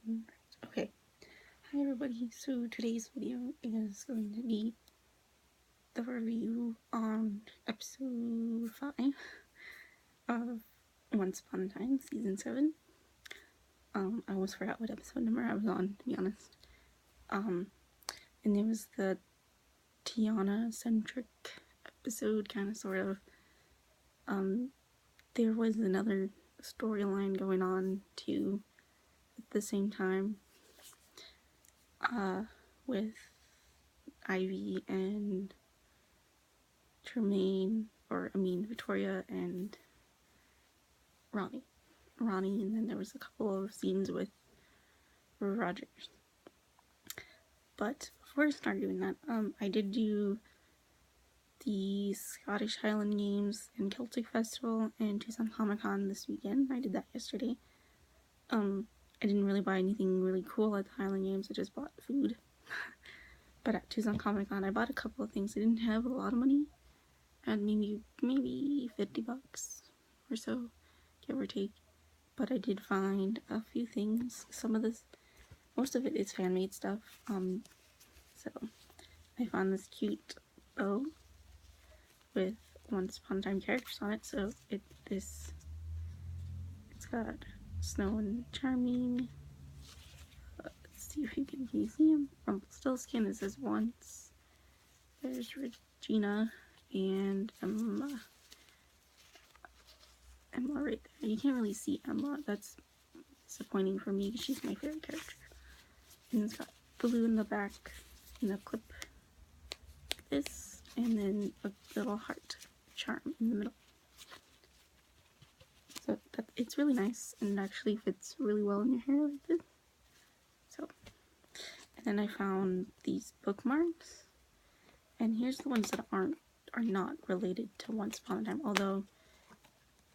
Okay, hi everybody. So today's video is going to be the review on episode 5 of Once Upon a Time, season 7. I almost forgot what episode number I was on, to be honest. And it was the Tiana-centric episode, kind of, sort of. There was another storyline going on, too, at the same time, with Ivy and Victoria and Ronnie, and then there was a couple of scenes with Rogers. But before I start doing that, I did do the Scottish Highland Games and Celtic Festival and Tucson Comic Con this weekend. I did that yesterday. I didn't really buy anything really cool at the Highland Games. I just bought food. But at Tucson Comic Con, I bought a couple of things. I didn't have a lot of money. I had maybe $50 or so, give or take. But I did find a few things. Most of it is fan-made stuff. So I found this cute bow with Once Upon a Time characters on it. So it's got Snow and Charming. Let's see if can you see him? Rumpelstiltskin. It says Once. There's Regina and Emma right there. You can't really see Emma. That's disappointing for me because she's my favorite character. And it's got blue in the back and a clip like this, and then a little heart charm in the middle. So it's really nice and actually fits really well in your hair like this. So, and then I found these bookmarks, and here's the ones that are not related to Once Upon a Time, although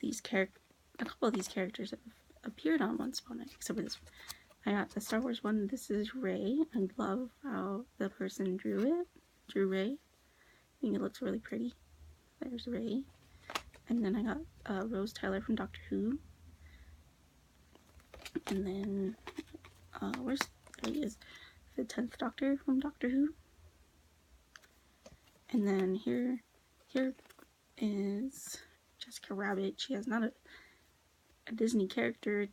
a couple of these characters have appeared on Once Upon a Time, except for this one. I got the Star Wars one. This is Rey. I love how the person drew Rey. I think it looks really pretty. There's Rey. And then I got Rose Tyler from Doctor Who. And then, there he is, the 10th Doctor from Doctor Who. And then here is Jessica Rabbit. She has not a Disney character,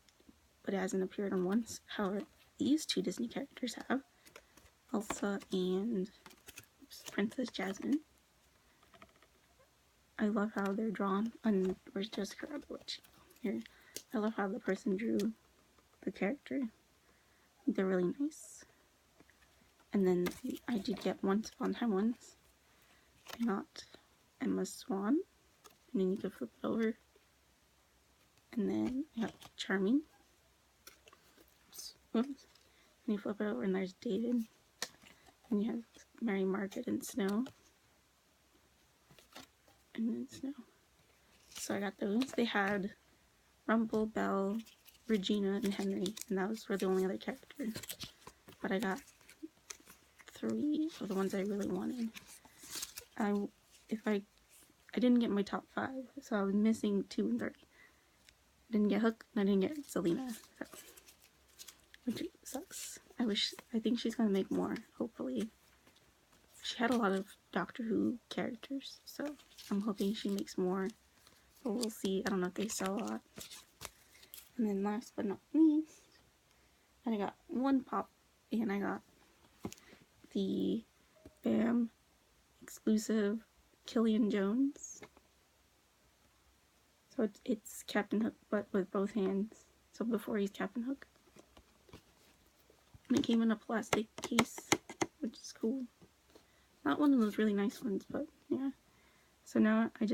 but it hasn't appeared on once. However, these two Disney characters have. Elsa and Princess Jasmine. I love how they're drawn. And where's Jessica Rabbit? Here. I love how the person drew the character. They're really nice. And then I did get Once Upon a Time ones. I got Emma Swan. And then you can flip it over. And then I got Charming. Oops. And you flip it over and there's David. And you have Mary Margaret and Snow. And then Snow. So I got those. They had Rumple, Belle, Regina, and Henry. And those were the only other characters. But I got 3 of the ones I really wanted. I didn't get my top 5, so I was missing 2 and 3. I didn't get Hook, and I didn't get Selena, so, which sucks. I think she's gonna make more, hopefully. She had a lot of Doctor Who characters, so I'm hoping she makes more, but we'll see. I don't know if they sell a lot. And then last but not least, I got one pop, and I got the BAM exclusive Killian Jones. So it's Captain Hook, but with both hands. So before he's Captain Hook. And it came in a plastic case, which is cool. Not one of those really nice ones, but yeah. So now I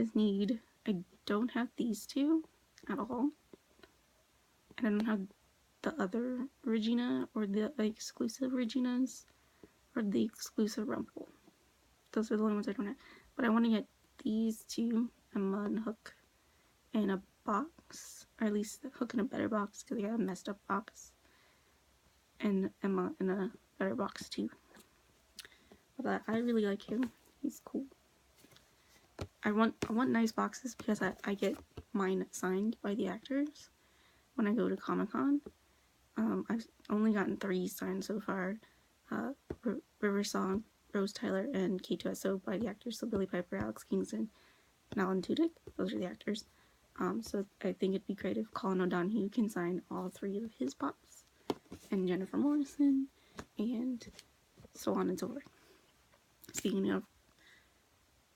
don't have these 2 at all. And I don't have the other Regina, or the exclusive Reginas, or the exclusive Rumple. Those are the only ones I don't have. But I want to get these 2, Emma and Hook, in a box, or at least Hook in a better box, because I got a messed up box, and Emma in a better box too. But I really like him. He's cool. I want nice boxes because I get mine signed by the actors when I go to Comic-Con. I've only gotten 3 signs so far. River Song, Rose Tyler, and K2SO by the actors. So Billie Piper, Alex Kingston, and Alan Tudyk. Those are the actors. So I think it'd be great if Colin O'Donoghue can sign all 3 of his pops, and Jennifer Morrison, and so on and so forth. Speaking of,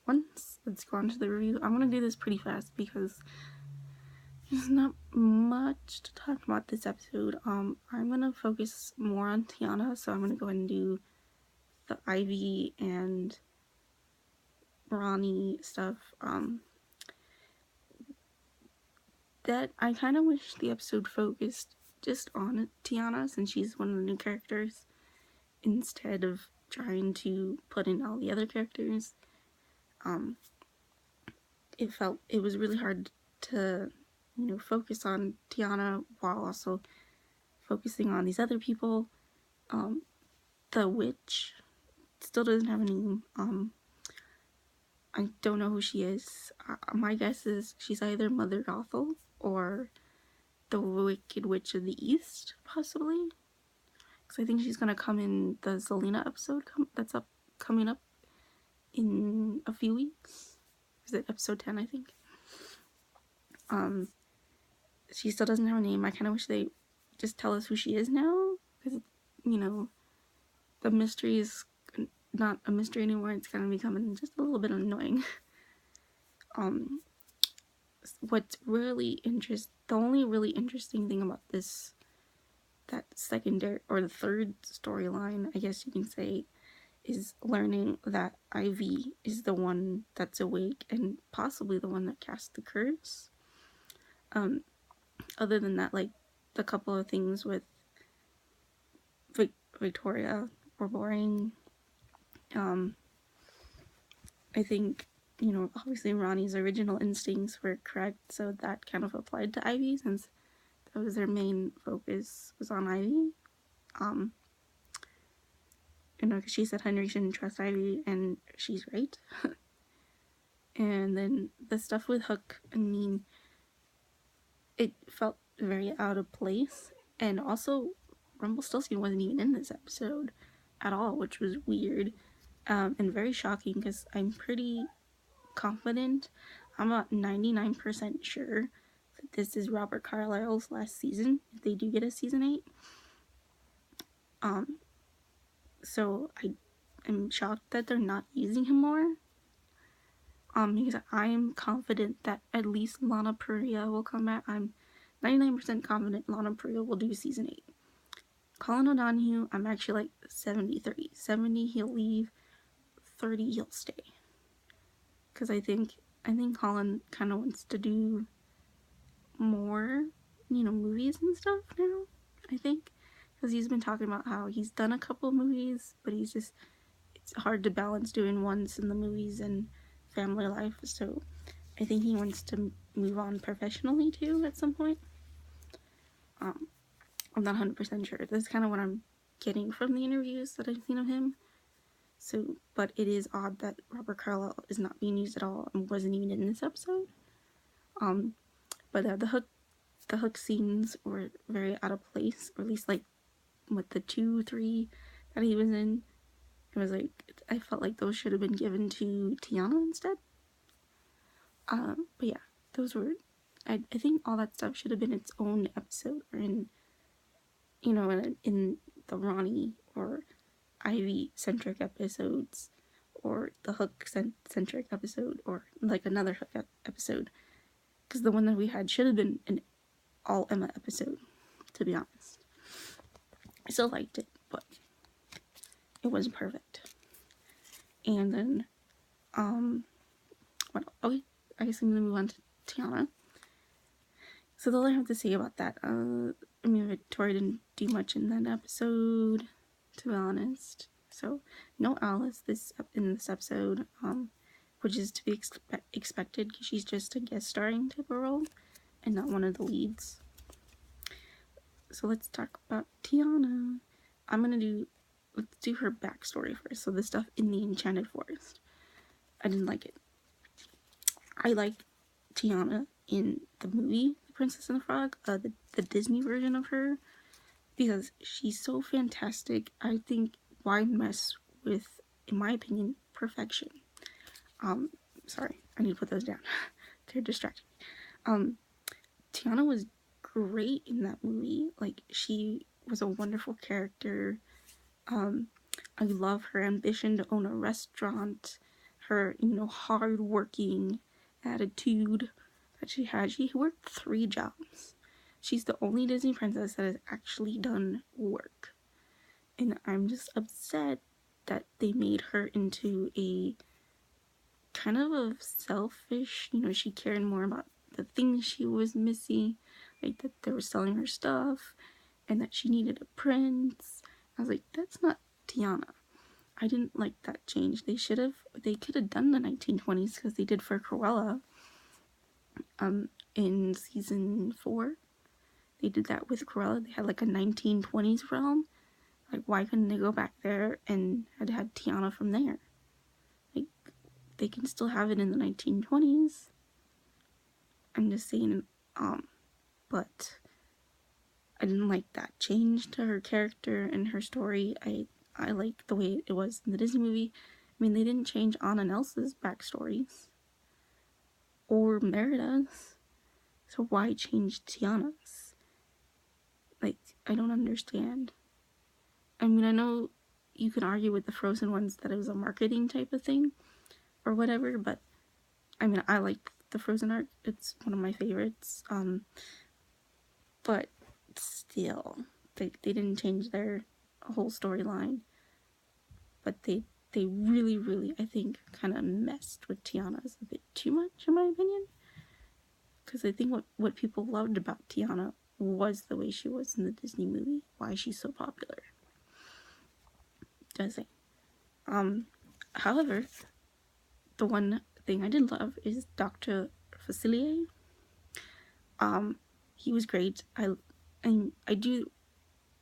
let's go on to the review. I'm gonna do this pretty fast because there's not much to talk about this episode. I'm gonna focus more on Tiana, so I'm gonna go ahead and do the Ivy and Ronnie stuff. That I kind of wish the episode focused just on Tiana, since she's one of the new characters, instead of trying to put in all the other characters. It was really hard to, focus on Tiana while also focusing on these other people. The witch still doesn't have a name. I don't know who she is. My guess is she's either Mother Gothel or the Wicked Witch of the East, possibly. Because I think she's gonna come in the Zelena episode that's coming up in a few weeks. Is it episode 10, I think? She still doesn't have a name. I kind of wish they just tell us who she is now, because, the mystery is not a mystery anymore. It's kind of becoming just a little bit annoying. What's really the only really interesting thing about that secondary, or the third storyline, I guess you can say, is learning that Ivy is the one that's awake and possibly the one that cast the curse. Other than that, like, the couple of things with Victoria were boring. I think, obviously Ronnie's original instincts were correct, so that kind of applied to Ivy, since that was their main focus, was on Ivy. Because she said Henry shouldn't trust Ivy, and she's right. And then the stuff with Hook, I mean, it felt very out of place, and also Rumpelstiltskin wasn't even in this episode at all, which was weird, and very shocking, because I'm pretty confident, I'm about 99% sure that this is Robert Carlyle's last season, if they do get a season 8. So I am shocked that they're not using him more, because I am confident that at least Lana Parrilla will come back. I'm 99% confident Lana Parrilla will do season 8. Colin O'Donoghue, I'm actually like 70-30. 70 he'll leave, 30 he'll stay. Because I think Colin kind of wants to do more, movies and stuff now, I think. Because he's been talking about how he's done a couple movies, but it's hard to balance doing once in the movies and family life. So I think he wants to move on professionally too at some point. I'm not 100% sure. That's kind of what I'm getting from the interviews that I've seen of him. So, but it is odd that Robert Carlyle is not being used at all and wasn't even in this episode. But the hook scenes were very out of place, or at least like with the 2-3 that he was in. It was like, I felt like those should have been given to Tiana instead. But yeah, those were, I think all that stuff should have been its own episode, or in the Ronnie or Ivy centric episodes, or the Hook centric episode, or like another Hook episode. Because the one that we had should have been an all Emma episode, to be honest. I still liked it, but it wasn't perfect. And then, okay, I guess I'm gonna move on to Tiana. So that's all I have to say about that. Victoria didn't do much in that episode, to be honest. So, no Alice in this episode, which is to be expected, because she's just a guest starring type of role, and not one of the leads. So let's talk about Tiana. Let's do her backstory first. So the stuff in the Enchanted Forest. I didn't like it. I like Tiana in the movie The Princess and the Frog. The Disney version of her because she's so fantastic. I think why mess with, in my opinion, perfection. Sorry, I need to put those down. They're distracting me. Tiana was great in that movie. Like, she was a wonderful character. I love her ambition to own a restaurant, her, hard-working attitude that she had. She worked 3 jobs. She's the only Disney princess that has actually done work. And I'm just upset that they made her into a kind of a selfish, she cared more about the things she was missing, like that they were selling her stuff, and that she needed a prince. I was like, that's not Tiana. I didn't like that change. They could have done the 1920s, because they did for Cruella in season 4. They did that with Cruella. They had like a 1920s realm. Like, why couldn't they go back there and had Tiana from there? Like, they can still have it in the 1920s. I'm just saying, but I didn't like that change to her character and her story. I like the way it was in the Disney movie. I mean, they didn't change Anna and Elsa's backstories or Merida's, so why change Tiana's? Like, I don't understand. I mean, I know you can argue with the Frozen ones that it was a marketing type of thing or whatever, but I mean, I like the Frozen arc. It's one of my favorites. But still, they didn't change their whole storyline. But they really, really, I think, kind of messed with Tiana's a bit too much, in my opinion. Because I think what people loved about Tiana was the way she was in the Disney movie. Why she's so popular. Just saying. However, the one thing I did love is Dr. Facilier. He was great. I do.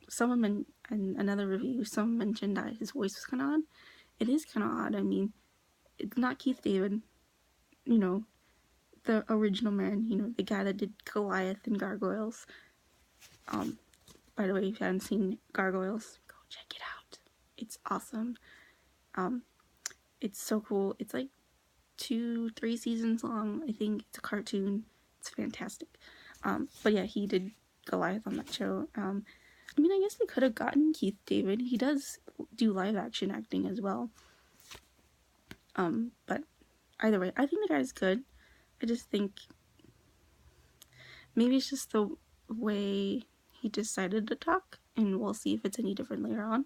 Someone in another review, someone mentioned that his voice was kind of odd. It is kind of odd. I mean, it's not Keith David, the original man, the guy that did Goliath and Gargoyles. By the way, if you haven't seen Gargoyles, go check it out. It's awesome. It's so cool. It's like 2-3 seasons long. I think it's a cartoon. It's fantastic. But yeah, he did Goliath on that show. I mean, I guess they could have gotten Keith David. He does do live action acting as well. But either way, I think the guy's good. I just think maybe it's just the way he decided to talk, and we'll see if it's any different later on.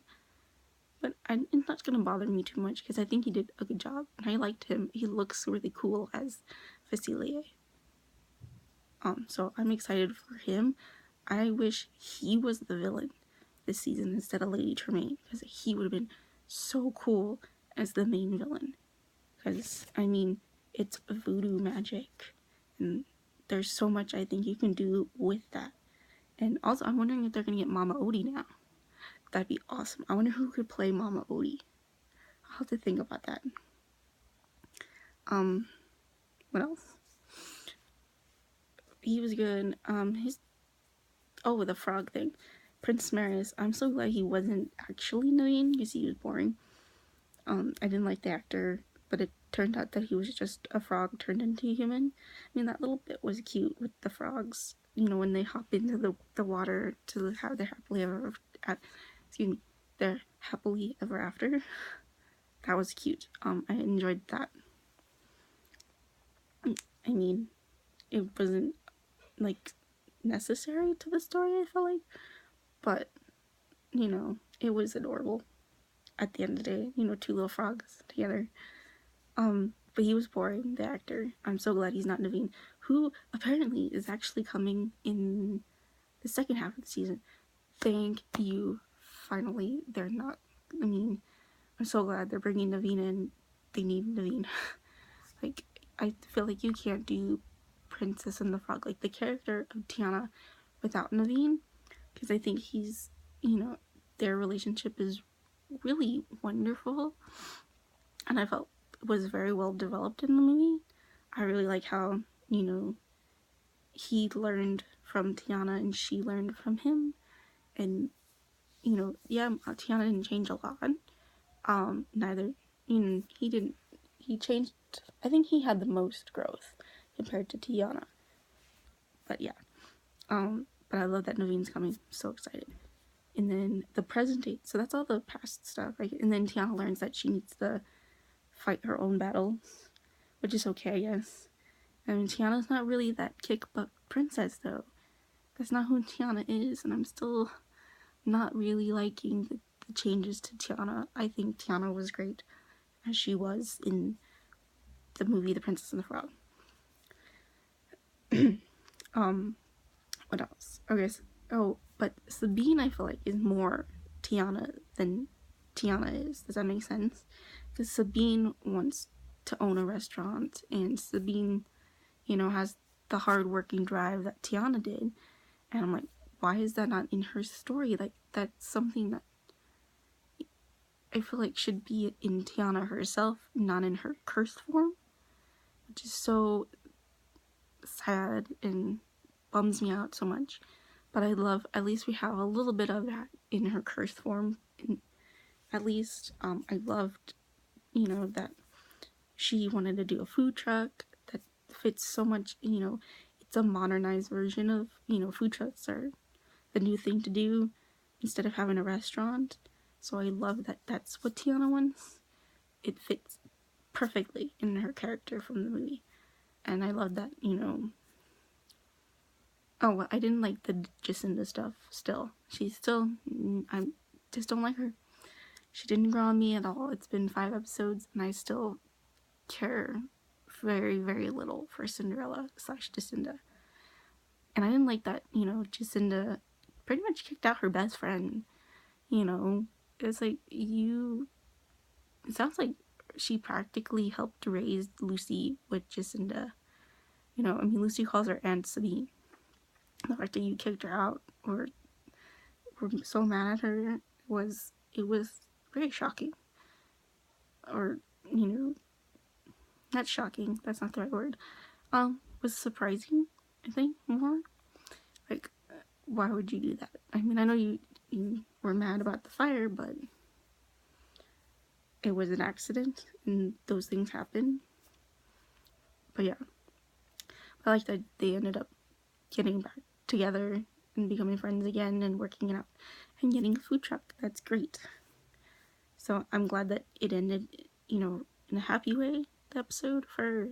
But it's not going to bother me too much, because I think he did a good job, and I liked him. He looks really cool as Facilier. So I'm excited for him. I wish he was the villain this season instead of Lady Tremaine, because he would have been so cool as the main villain. Because, I mean, it's voodoo magic, and there's so much I think you can do with that. And also, I'm wondering if they're going to get Mama Odie now. That'd be awesome. I wonder who could play Mama Odie. I'll have to think about that. What else? He was good. The frog thing. Prince Marius. I'm so glad he wasn't actually Naveen, because he was boring. I didn't like the actor, but it turned out that he was just a frog turned into a human. I mean, that little bit was cute with the frogs, when they hop into the water to have their happily ever after. That was cute. I enjoyed that. I mean, it wasn't like necessary to the story, I felt like, but it was adorable at the end of the day. 2 little frogs together. But he was boring, the actor. I'm so glad he's not Naveen, who apparently is actually coming in the second half of the season. Thank you. Finally, they're not. I mean, I'm so glad they're bringing Naveen in. They need Naveen. Like, I feel like you can't do Princess and the Frog, like the character of Tiana, without Naveen, because I think he's, their relationship is really wonderful, and I felt it was very well developed in the movie. I really like how, he learned from Tiana and she learned from him, and you know, yeah, Tiana didn't change a lot. Neither, you know, he changed, I think he had the most growth compared to Tiana. But yeah, but I love that Naveen's coming. I'm so excited. And then the present date, so that's all the past stuff, right? And then Tiana learns that she needs to fight her own battles, which is okay, I guess. I mean, Tiana's not really that kick-butt princess, though. That's not who Tiana is, and I'm still not really liking the changes to Tiana. I think Tiana was great as she was in the movie The Princess and the Frog. What else? Okay, so, but Sabine, I feel like, is more Tiana than Tiana is. Does that make sense? Because Sabine wants to own a restaurant, and Sabine, you know, has the hard-working drive that Tiana did. And I'm like, why is that not in her story? Like, that's something that I feel like should be in Tiana herself, not in her cursed form, which is so sad and bums me out so much. But I love, at least we have a little bit of that in her cursed form. And at least, I loved, you know, that she wanted to do a food truck that fits so much, you know, it's a modernized version of, you know, food trucks are the new thing to do instead of having a restaurant. So I love that that's what Tiana wants. It fits perfectly in her character from the movie. And I love that, you know. Oh, I didn't like the Jacinda stuff still. She's still, I just don't like her. She didn't grow on me at all. It's been 5 episodes and I still care very, very little for Cinderella / Jacinda. And I didn't like that, you know, Jacinda pretty much kicked out her best friend. You know, it's like, it sounds like she practically helped raise Lucy with Jacinda. You know, I mean, Lucy calls her Aunt Sabine. The fact that you kicked her out or were so mad at her it was very shocking. Or, you know, not shocking, that's not the right word. Was surprising, I think, more. Like, why would you do that? I mean, I know you were mad about the fire, but it was an accident and those things happen. But yeah, I like that they ended up getting back together and becoming friends again and working it out and getting a food truck. That's great. So I'm glad that it ended, you know, in a happy way, the episode for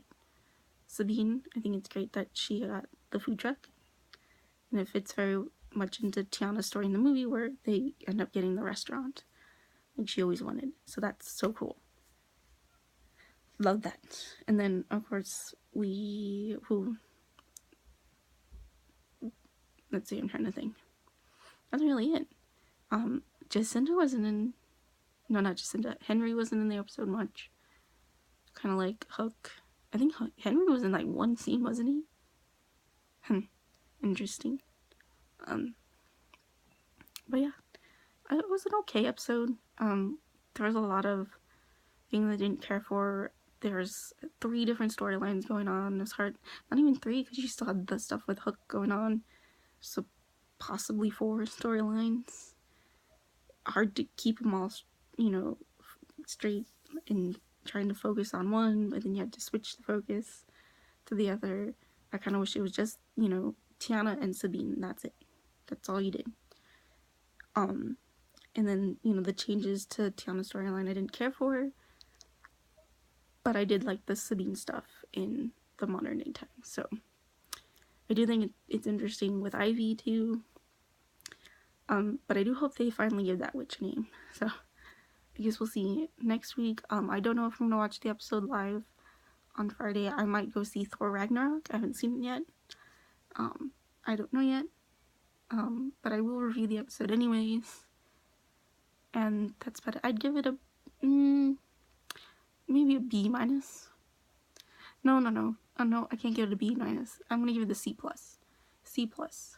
Sabine. I think it's great that she got the food truck. And it fits very much into Tiana's story in the movie where they end up getting the restaurant like she always wanted. So that's so cool. Love that. And then, of course, let's see, I'm trying to think. That's really it. Jacinda wasn't in, no, not Jacinda, Henry wasn't in the episode much. Kind of like Hook. I think Henry was in like one scene, wasn't he? Interesting. But yeah, it was an okay episode. There was a lot of things I didn't care for. There's 3 different storylines going on. It's hard, not even 3, because you still had the stuff with Hook going on. So possibly 4 storylines. Hard to keep them all, you know, straight and trying to focus on one, but then you had to switch the focus to the other. I kind of wish it was just, you know, Tiana and Sabine. That's it. That's all you did. And then, you know, the changes to Tiana's storyline I didn't care for, but I did like the Sabine stuff in the modern day time. So I do think it's interesting with Ivy too. But I do hope they finally give that witch a name. So I guess we'll see next week. I don't know if I'm gonna watch the episode live on Friday. I might go see Thor Ragnarok. I haven't seen it yet. I don't know yet. But I will review the episode anyways. And that's about it. I'd give it a maybe a B minus. No, I can't give it a B minus. I'm gonna give it a C plus. C plus.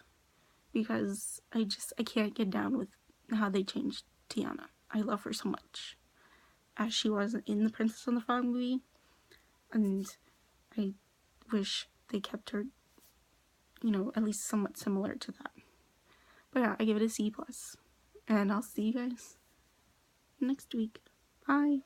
Because I can't get down with how they changed Tiana. I love her so much. As she was in the Princess and the Frog movie. And I wish they kept her, you know, at least somewhat similar to that. But yeah, I give it a C plus. And I'll see you guys next week. Bye.